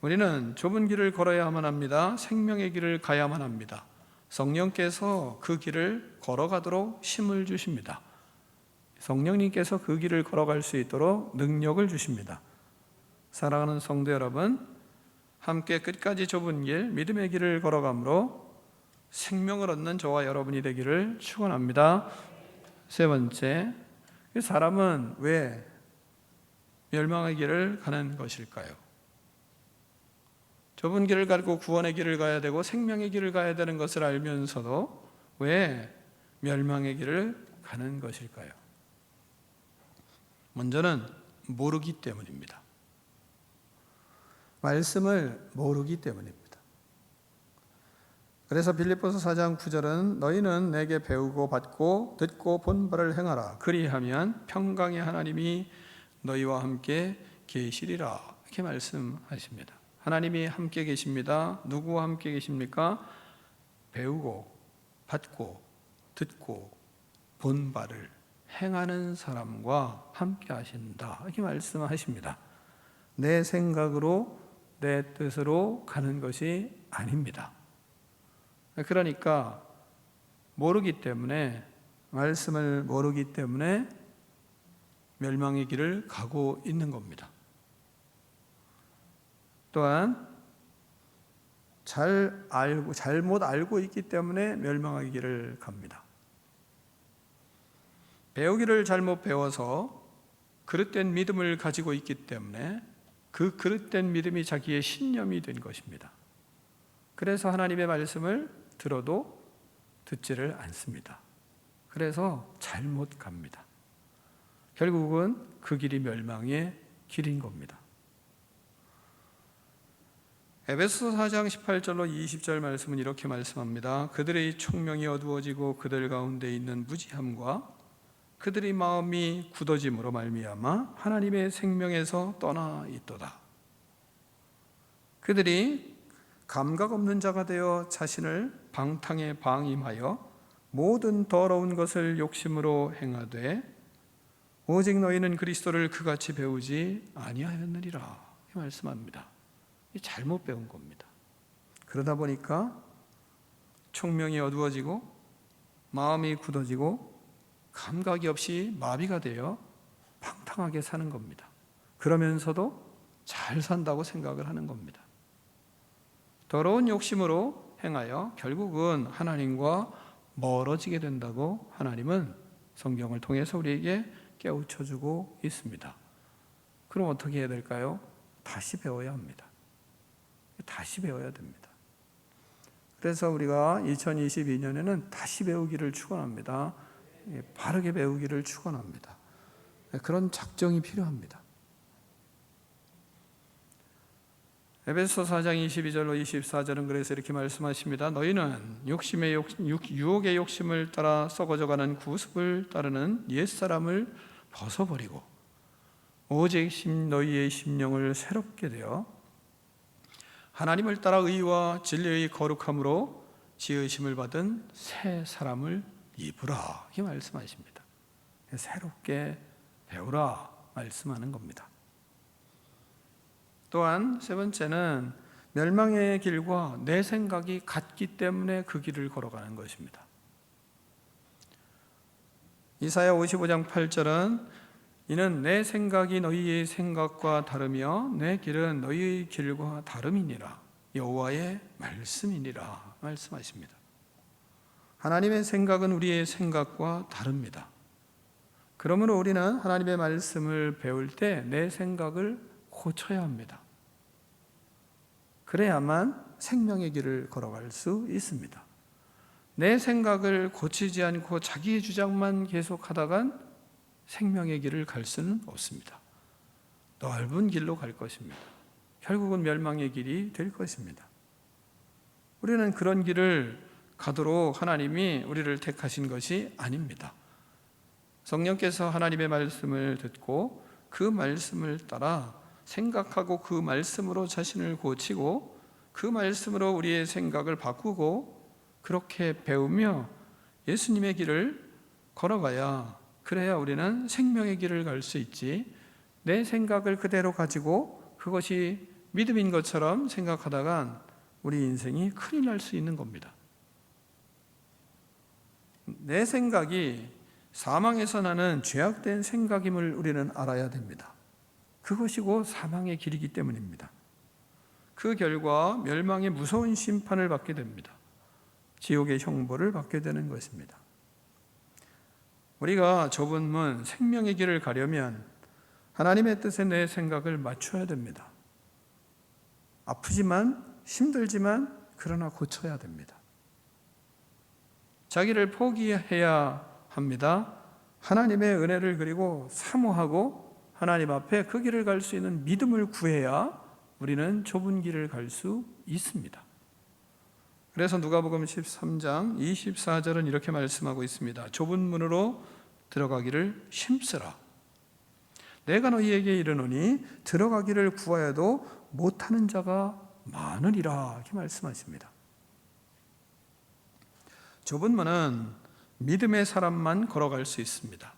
우리는 좁은 길을 걸어야만 합니다. 생명의 길을 가야만 합니다. 성령께서 그 길을 걸어가도록 힘을 주십니다. 성령님께서 그 길을 걸어갈 수 있도록 능력을 주십니다. 사랑하는 성도 여러분, 함께 끝까지 좁은 길, 믿음의 길을 걸어가므로 생명을 얻는 저와 여러분이 되기를 축원합니다. 세 번째, 사람은 왜 멸망의 길을 가는 것일까요? 좁은 길을 가고 구원의 길을 가야 되고 생명의 길을 가야 되는 것을 알면서도 왜 멸망의 길을 가는 것일까요? 먼저는 모르기 때문입니다. 말씀을 모르기 때문입니다. 그래서 빌립보서 4장 9절은 너희는 내게 배우고 받고 듣고 본 바를 행하라. 그리하면 평강의 하나님이 너희와 함께 계시리라. 이렇게 말씀하십니다. 하나님이 함께 계십니다. 누구와 함께 계십니까? 배우고 받고 듣고 본 바를 행하는 사람과 함께 하신다. 이렇게 말씀하십니다. 내 생각으로 내 뜻으로 가는 것이 아닙니다. 그러니까 모르기 때문에, 말씀을 모르기 때문에 멸망의 길을 가고 있는 겁니다. 또한 잘못 알고 있기 때문에 멸망의 길을 갑니다. 배우기를 잘못 배워서 그릇된 믿음을 가지고 있기 때문에 그 그릇된 믿음이 자기의 신념이 된 것입니다. 그래서 하나님의 말씀을 들어도 듣지를 않습니다. 그래서 잘못 갑니다. 결국은 그 길이 멸망의 길인 겁니다. 에베소서 4장 18절로 20절 말씀은 이렇게 말씀합니다. 그들의 총명이 어두워지고 그들 가운데 있는 무지함과 그들의 마음이 굳어짐으로 말미암아 하나님의 생명에서 떠나 있도다. 그들이 감각 없는 자가 되어 자신을 방탕에 방임하여 모든 더러운 것을 욕심으로 행하되 오직 너희는 그리스도를 그같이 배우지 아니하였느니라. 이 말씀합니다. 잘못 배운 겁니다. 그러다 보니까 총명이 어두워지고 마음이 굳어지고 감각이 없이 마비가 되어 방탕하게 사는 겁니다. 그러면서도 잘 산다고 생각을 하는 겁니다. 더러운 욕심으로 행하여 결국은 하나님과 멀어지게 된다고 하나님은 성경을 통해서 우리에게 깨우쳐주고 있습니다. 그럼 어떻게 해야 될까요? 다시 배워야 합니다. 다시 배워야 됩니다. 그래서 우리가 2022년에는 다시 배우기를 축원합니다. 바르게 배우기를 축원합니다. 그런 작정이 필요합니다. 에베소서 4장 22절로 24절은 그래서 이렇게 말씀하십니다. 너희는 유혹의 욕심을 따라 썩어져가는 구습을 따르는 옛사람을 벗어버리고 오직 너희의 심령을 새롭게 되어 하나님을 따라 의와 진리의 거룩함으로 지으심을 받은 새 사람을 입으라. 이 말씀하십니다. 새롭게 배우라 말씀하는 겁니다. 또한 세 번째는 멸망의 길과 내 생각이 같기 때문에 그 길을 걸어가는 것입니다. 이사야 55장 8절은 이는 내 생각이 너희의 생각과 다르며 내 길은 너희의 길과 다름이니라. 여호와의 말씀이니라 말씀하십니다. 하나님의 생각은 우리의 생각과 다릅니다. 그러므로 우리는 하나님의 말씀을 배울 때 내 생각을 고쳐야 합니다. 그래야만 생명의 길을 걸어갈 수 있습니다. 내 생각을 고치지 않고 자기의 주장만 계속하다간 생명의 길을 갈 수는 없습니다. 넓은 길로 갈 것입니다. 결국은 멸망의 길이 될 것입니다. 우리는 그런 길을 가도록 하나님이 우리를 택하신 것이 아닙니다. 성령께서 하나님의 말씀을 듣고 그 말씀을 따라 생각하고 그 말씀으로 자신을 고치고 그 말씀으로 우리의 생각을 바꾸고 그렇게 배우며 예수님의 길을 걸어가야 그래야 우리는 생명의 길을 갈 수 있지. 내 생각을 그대로 가지고 그것이 믿음인 것처럼 생각하다간 우리 인생이 큰일 날 수 있는 겁니다. 내 생각이 사망에서 나는 죄악된 생각임을 우리는 알아야 됩니다. 그것이고 사망의 길이기 때문입니다. 그 결과 멸망의 무서운 심판을 받게 됩니다. 지옥의 형벌을 받게 되는 것입니다. 우리가 좁은 문 생명의 길을 가려면 하나님의 뜻에 내 생각을 맞춰야 됩니다. 아프지만 힘들지만 그러나 고쳐야 됩니다. 자기를 포기해야 합니다. 하나님의 은혜를 그리고 사모하고 하나님 앞에 그 길을 갈 수 있는 믿음을 구해야 우리는 좁은 길을 갈 수 있습니다. 그래서 누가복음 13장 24절은 이렇게 말씀하고 있습니다. 좁은 문으로 들어가기를 힘쓰라. 내가 너희에게 이르노니 들어가기를 구하여도 못하는 자가 많으리라. 이렇게 말씀하십니다. 좁은 문은 믿음의 사람만 걸어갈 수 있습니다.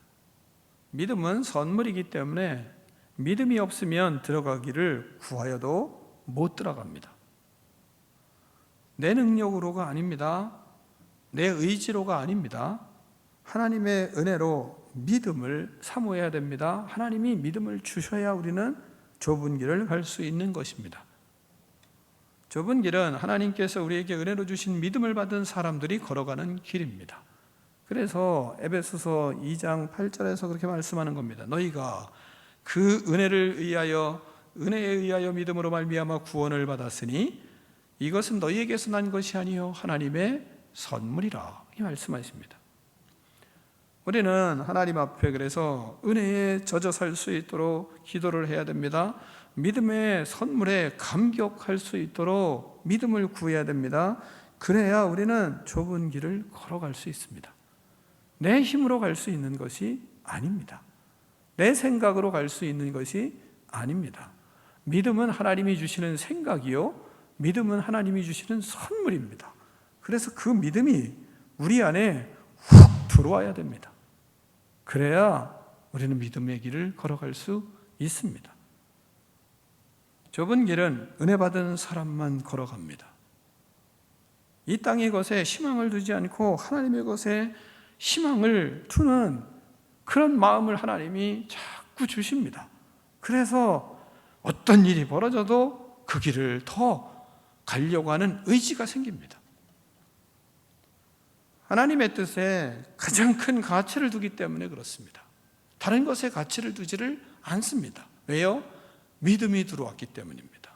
믿음은 선물이기 때문에 믿음이 없으면 들어가기를 구하여도 못 들어갑니다. 내 능력으로가 아닙니다. 내 의지로가 아닙니다. 하나님의 은혜로 믿음을 사모해야 됩니다. 하나님이 믿음을 주셔야 우리는 좁은 길을 갈 수 있는 것입니다. 좁은 길은 하나님께서 우리에게 은혜로 주신 믿음을 받은 사람들이 걸어가는 길입니다. 그래서 에베소서 2장 8절에서 그렇게 말씀하는 겁니다. 너희가 그 은혜에 의하여 믿음으로 말미암아 구원을 받았으니 이것은 너희에게서 난 것이 아니요 하나님의 선물이라, 이 말씀하십니다. 우리는 하나님 앞에 그래서 은혜에 젖어 살 수 있도록 기도를 해야 됩니다. 믿음의 선물에 감격할 수 있도록 믿음을 구해야 됩니다. 그래야 우리는 좁은 길을 걸어갈 수 있습니다. 내 힘으로 갈 수 있는 것이 아닙니다. 내 생각으로 갈 수 있는 것이 아닙니다. 믿음은 하나님이 주시는 생각이요, 믿음은 하나님이 주시는 선물입니다. 그래서 그 믿음이 우리 안에 훅 들어와야 됩니다. 그래야 우리는 믿음의 길을 걸어갈 수 있습니다. 좁은 길은 은혜 받은 사람만 걸어갑니다. 이 땅의 것에 희망을 두지 않고 하나님의 것에 희망을 두는 그런 마음을 하나님이 자꾸 주십니다. 그래서 어떤 일이 벌어져도 그 길을 더 가려고 하는 의지가 생깁니다. 하나님의 뜻에 가장 큰 가치를 두기 때문에 그렇습니다. 다른 것에 가치를 두지를 않습니다. 왜요? 믿음이 들어왔기 때문입니다.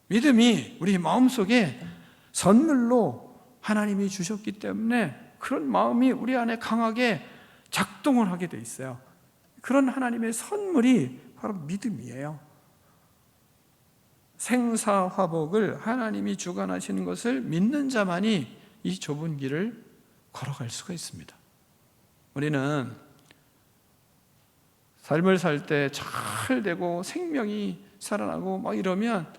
믿음이 우리 마음속에 선물로 하나님이 주셨기 때문에 그런 마음이 우리 안에 강하게 작동을 하게 돼 있어요. 그런 하나님의 선물이 바로 믿음이에요. 생사화복을 하나님이 주관하시는 것을 믿는 자만이 이 좁은 길을 걸어갈 수가 있습니다. 우리는 삶을 살 때 잘 되고 생명이 살아나고 막 이러면,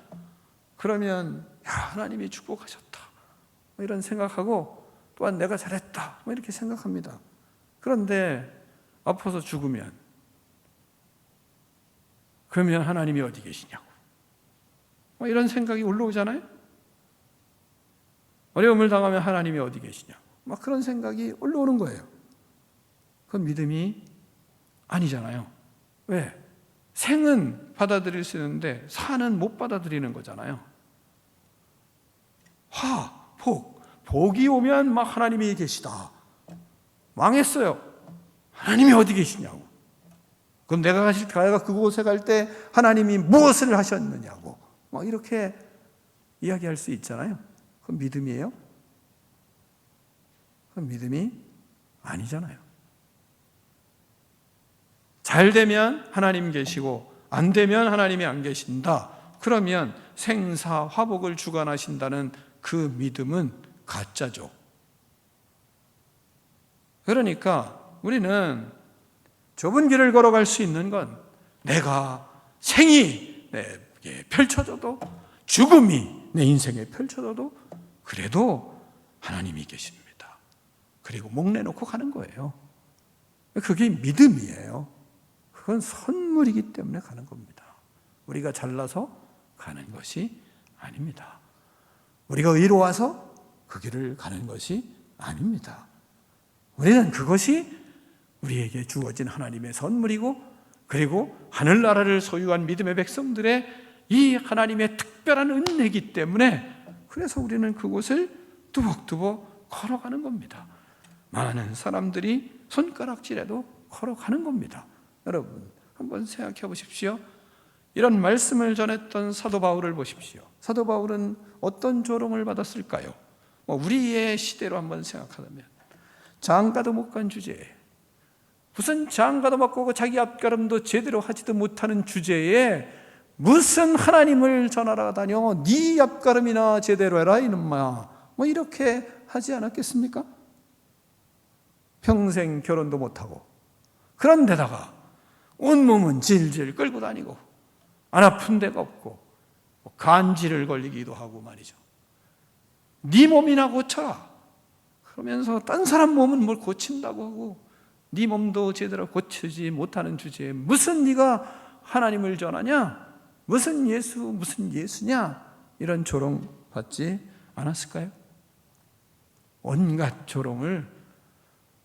그러면 야, 하나님이 축복하셨다 이런 생각하고, 또한 내가 잘했다 이렇게 생각합니다. 그런데 아파서 죽으면, 그러면 하나님이 어디 계시냐고 이런 생각이 올라오잖아요. 어려움을 당하면 하나님이 어디 계시냐고 막 그런 생각이 올라오는 거예요. 그건 믿음이 아니잖아요. 왜? 생은 받아들일 수 있는데 사는 못 받아들이는 거잖아요. 복이 오면 막 하나님이 계시다. 망했어요. 하나님이 어디 계시냐고. 그럼 내가 그곳에 갈 때 하나님이 무엇을 하셨느냐고 막 이렇게 이야기할 수 있잖아요. 그건 믿음이에요? 그건 믿음이 아니잖아요. 잘 되면 하나님 계시고 안 되면 하나님이 안 계신다. 그러면 생사화복을 주관하신다는 그 믿음은 가짜죠. 그러니까 우리는 좁은 길을 걸어갈 수 있는 건 내가 생이 내게 펼쳐져도, 죽음이 내 인생에 펼쳐져도 그래도 하나님이 계십니다. 그리고 목 내놓고 가는 거예요. 그게 믿음이에요. 그건 선물이기 때문에 가는 겁니다. 우리가 잘나서 가는 것이 아닙니다. 우리가 의로워서 그 길을 가는 것이 아닙니다. 우리는 그것이 우리에게 주어진 하나님의 선물이고, 그리고 하늘나라를 소유한 믿음의 백성들의 이 하나님의 특별한 은혜이기 때문에, 그래서 우리는 그곳을 뚜벅뚜벅 걸어가는 겁니다. 많은 사람들이 손가락질해도 걸어가는 겁니다. 여러분 한번 생각해 보십시오. 이런 말씀을 전했던 사도 바울을 보십시오. 사도 바울은 어떤 조롱을 받았을까요? 우리의 시대로 한번 생각하면 장가도 못 간 주제에, 무슨 장가도 못 가고 자기 앞가름도 제대로 하지도 못하는 주제에 무슨 하나님을 전하러 다녀, 네 앞가름이나 제대로 해라 이놈아, 이렇게 하지 않았겠습니까? 평생 결혼도 못하고, 그런데다가 온몸은 질질 끌고 다니고 안 아픈 데가 없고 간질을 걸리기도 하고 말이죠. 네 몸이나 고쳐라 그러면서 딴 사람 몸은 뭘 고친다고 하고 네 몸도 제대로 고치지 못하는 주제에 무슨 네가 하나님을 전하냐, 무슨 예수냐, 이런 조롱 받지 않았을까요? 온갖 조롱을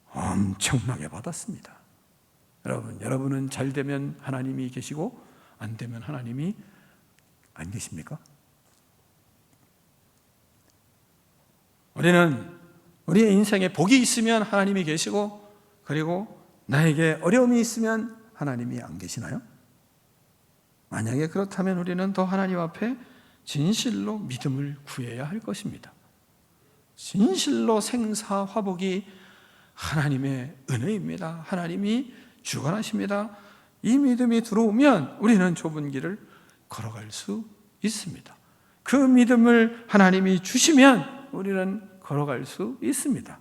엄청나게 받았습니다. 여러분은 잘 되면 하나님이 계시고 안 되면 하나님이 안 계십니까? 우리는 우리의 인생에 복이 있으면 하나님이 계시고, 그리고 나에게 어려움이 있으면 하나님이 안 계시나요? 만약에 그렇다면 우리는 더 하나님 앞에 진실로 믿음을 구해야 할 것입니다. 진실로 생사화복이 하나님의 은혜입니다. 하나님이 주관하십니다. 이 믿음이 들어오면 우리는 좁은 길을 걸어갈 수 있습니다. 그 믿음을 하나님이 주시면 우리는 걸어갈 수 있습니다.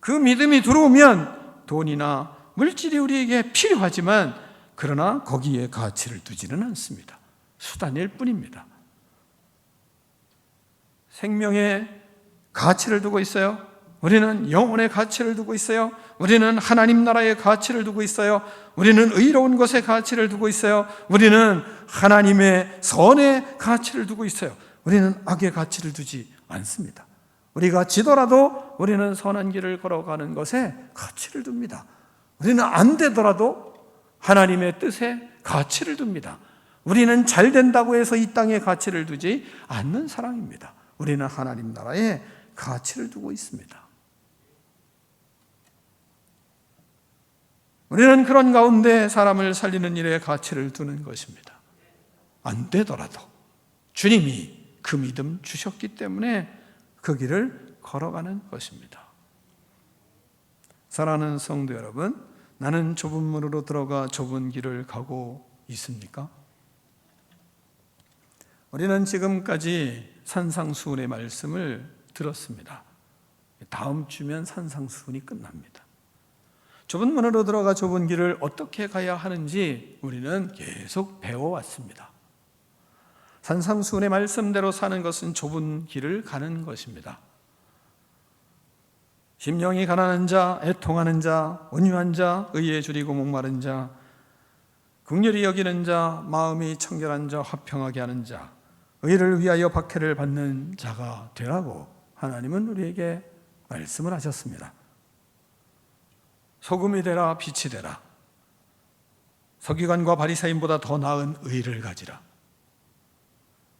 그 믿음이 들어오면 돈이나 물질이 우리에게 필요하지만, 그러나 거기에 가치를 두지는 않습니다. 수단일 뿐입니다. 생명에 가치를 두고 있어요. 우리는 영혼의 가치를 두고 있어요. 우리는 하나님 나라의 가치를 두고 있어요. 우리는 의로운 것에 가치를 두고 있어요. 우리는 하나님의 선의 가치를 두고 있어요. 우리는 악의 가치를 두지 않습니다. 우리가 지더라도 우리는 선한 길을 걸어가는 것에 가치를 둡니다. 우리는 안 되더라도 하나님의 뜻에 가치를 둡니다. 우리는 잘 된다고 해서 이 땅에 가치를 두지 않는 사람입니다. 우리는 하나님 나라에 가치를 두고 있습니다. 우리는 그런 가운데 사람을 살리는 일에 가치를 두는 것입니다. 안 되더라도 주님이 그 믿음 주셨기 때문에 그 길을 걸어가는 것입니다. 사랑하는 성도 여러분, 나는 좁은 문으로 들어가 좁은 길을 가고 있습니까? 우리는 지금까지 산상수훈의 말씀을 들었습니다. 다음 주면 산상수훈이 끝납니다. 좁은 문으로 들어가 좁은 길을 어떻게 가야 하는지 우리는 계속 배워왔습니다. 산상수훈의 말씀대로 사는 것은 좁은 길을 가는 것입니다. 심령이 가난한 자, 애통하는 자, 온유한 자, 의에 줄이고 목마른 자, 긍휼히 여기는 자, 마음이 청결한 자, 화평하게 하는 자, 의를 위하여 박해를 받는 자가 되라고 하나님은 우리에게 말씀을 하셨습니다. 소금이 되라, 빛이 되라. 서기관과 바리새인보다 더 나은 의를 가지라.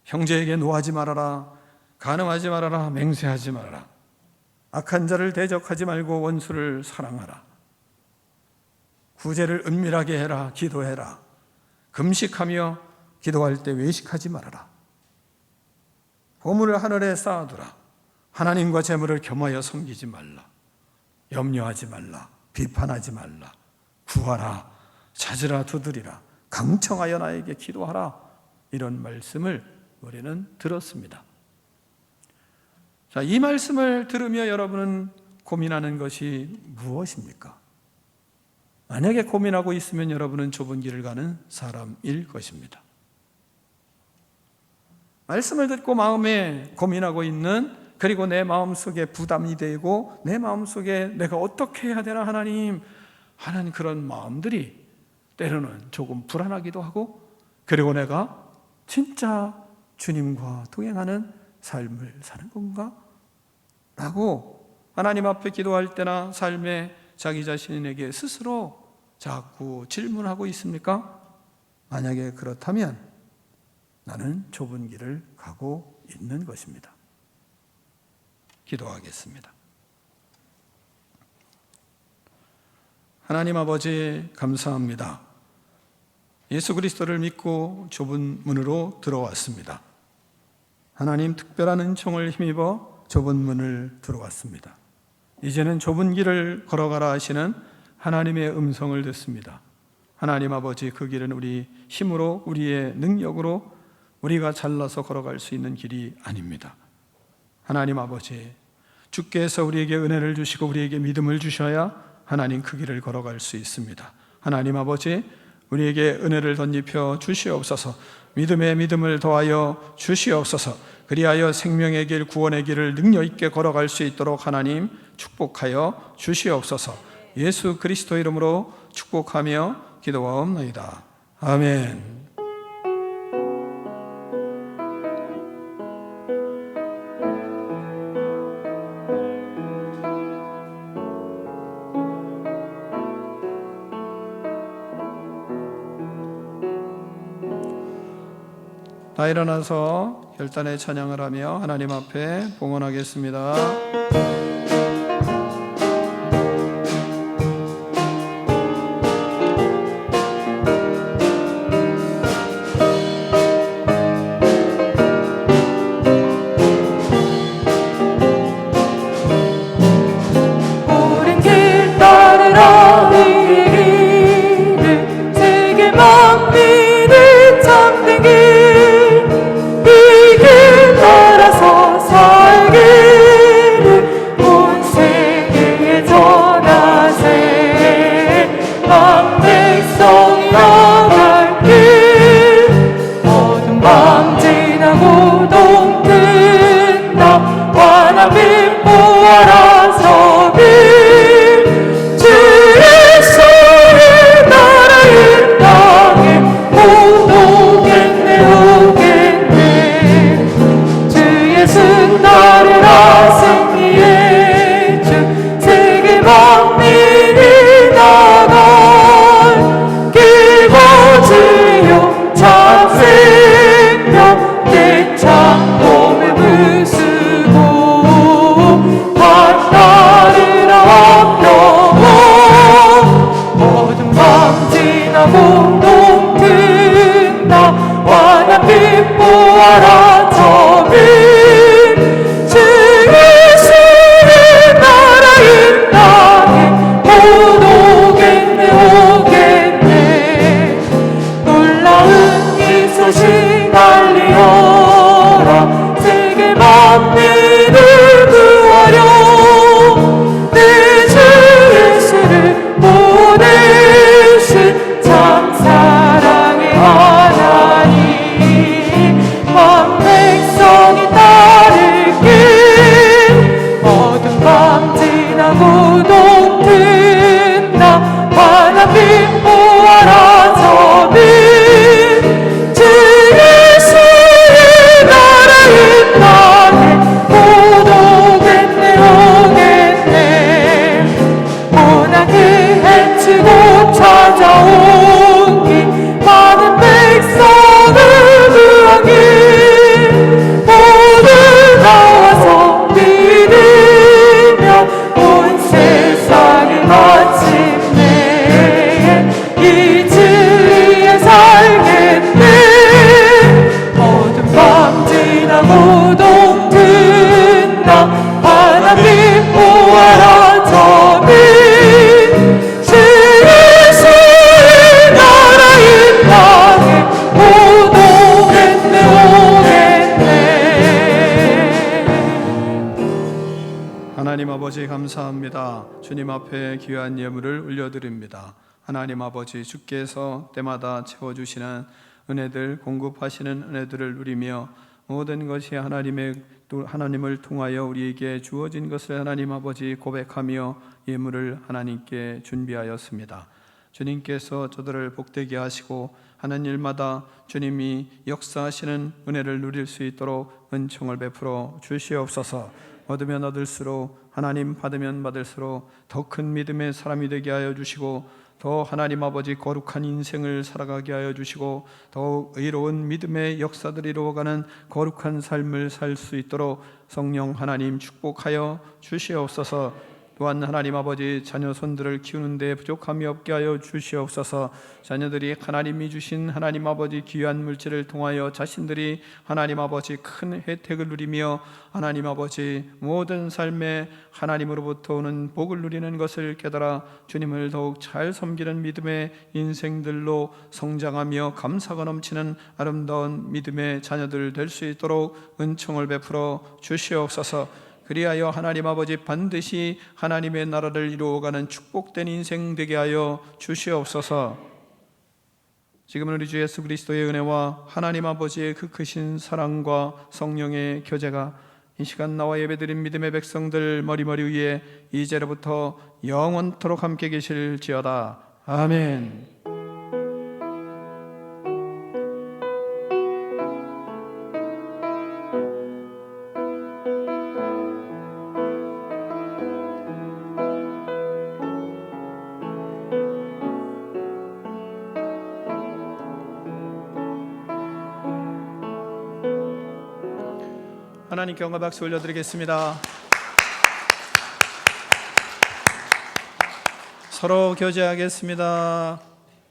형제에게 노하지 말아라, 간음하지 말아라, 맹세하지 말아라. 악한 자를 대적하지 말고 원수를 사랑하라. 구제를 은밀하게 해라, 기도해라. 금식하며 기도할 때 외식하지 말아라. 보물을 하늘에 쌓아두라. 하나님과 재물을 겸하여 섬기지 말라. 염려하지 말라. 비판하지 말라. 구하라. 찾으라. 두드리라. 강청하여 나에게 기도하라. 이런 말씀을 우리는 들었습니다. 자, 이 말씀을 들으며 여러분은 고민하는 것이 무엇입니까? 만약에 고민하고 있으면 여러분은 좁은 길을 가는 사람일 것입니다. 말씀을 듣고 마음에 고민하고 있는, 그리고 내 마음속에 부담이 되고 내 마음속에 내가 어떻게 해야 되나 하나님 하는 그런 마음들이 때로는 조금 불안하기도 하고, 그리고 내가 진짜 주님과 동행하는 삶을 사는 건가? 라고 하나님 앞에 기도할 때나 삶에 자기 자신에게 스스로 자꾸 질문하고 있습니까? 만약에 그렇다면 나는 좁은 길을 가고 있는 것입니다. 기도하겠습니다. 하나님 아버지, 감사합니다. 예수 그리스도를 믿고 좁은 문으로 들어왔습니다. 하나님, 특별한 은총을 힘입어 좁은 문을 들어왔습니다. 이제는 좁은 길을 걸어가라 하시는 하나님의 음성을 듣습니다. 하나님 아버지, 그 길은 우리 힘으로, 우리의 능력으로 우리가 잘나서 걸어갈 수 있는 길이 아닙니다. 하나님 아버지, 주께서 우리에게 은혜를 주시고 우리에게 믿음을 주셔야 하나님 그 길을 걸어갈 수 있습니다. 하나님 아버지, 우리에게 은혜를 덧입혀 주시옵소서. 믿음에 믿음을 더하여 주시옵소서. 그리하여 생명의 길, 구원의 길을 능력 있게 걸어갈 수 있도록 하나님 축복하여 주시옵소서. 예수 그리스도 이름으로 축복하며 기도하옵나이다. 아멘. 다 일어나서 결단의 찬양을 하며 하나님 앞에 봉헌하겠습니다. 오랜 길 따르라 이의 길을 세계 만민이 참된 길, 이 길 따라서 살기를 온 세계에 전하세. 만 백성이 나갈 길, 어둠 밤 지나고 동 뜬다. 환한 빛 보아라 서길, 주 예수의 나라의 땅에 오겠네 오겠네. 주 예수 따르라 승리의 주, 세계 만민이 나갈 길 거주요 참 생명 대창범에 부수고 하나리라 평온. 어둠 밤 지나고 동 뜬다. 환한 빛 보아라 저길, 주 예수의 나라의 땅에 오겠네 오겠네. 놀라운 이 소식 알리어라. 세계 만민을 구하려 내 주 예수를 보내신 참 사랑의 하나님. 만 백성이 따를 길, 어둠 밤 지나고 동 뜬다. 환한 빛 보아라 저길, 주 예수의 나라의 땅에 오겠네 오겠네. 고난을 헤치고 찾아온 길, 많은 백성을 구하길 모두 나와서 믿으면 온 세상을 마침내 이 진리에 살겠네. 어둠 밤 지나고 동 뜬다. 환한 빛 보아라 저길, 주 예수의 나라의 땅에 오겠네 오겠네. 하나님 아버지 감사합니다. 주님 앞에 귀한 예물을 올려드립니다. 하나님 아버지, 주께서 때마다 채워주시는 은혜들, 공급하시는 은혜들을 누리며 모든 것이 하나님을 통하여 우리에게 주어진 것을 하나님 아버지 고백하며 예물을 하나님께 준비하였습니다. 주님께서 저들을 복되게 하시고 하는 일마다 주님이 역사하시는 은혜를 누릴 수 있도록 은총을 베풀어 주시옵소서. 얻으면 얻을수록, 하나님 받으면 받을수록 더 큰 믿음의 사람이 되게 하여 주시고, 더 하나님 아버지 거룩한 인생을 살아가게 하여 주시고, 더욱 의로운 믿음의 역사들이 이루어가는 거룩한 삶을 살 수 있도록 성령 하나님 축복하여 주시옵소서. 또한 하나님 아버지, 자녀 손들을 키우는 데 부족함이 없게 하여 주시옵소서. 자녀들이 하나님이 주신 하나님 아버지 귀한 물질을 통하여 자신들이 하나님 아버지 큰 혜택을 누리며 하나님 아버지 모든 삶에 하나님으로부터 오는 복을 누리는 것을 깨달아 주님을 더욱 잘 섬기는 믿음의 인생들로 성장하며 감사가 넘치는 아름다운 믿음의 자녀들 될 수 있도록 은총을 베풀어 주시옵소서. 그리하여 하나님 아버지 반드시 하나님의 나라를 이루어가는 축복된 인생 되게 하여 주시옵소서. 지금은 우리 주 예수 그리스도의 은혜와 하나님 아버지의 그 크신 사랑과 성령의 교제가 이 시간 나와 예배드린 믿음의 백성들 머리머리 위에 이제로부터 영원토록 함께 계실지어다. 아멘. 하나님께 영광 박수 올려드리겠습니다. 서로 교제하겠습니다.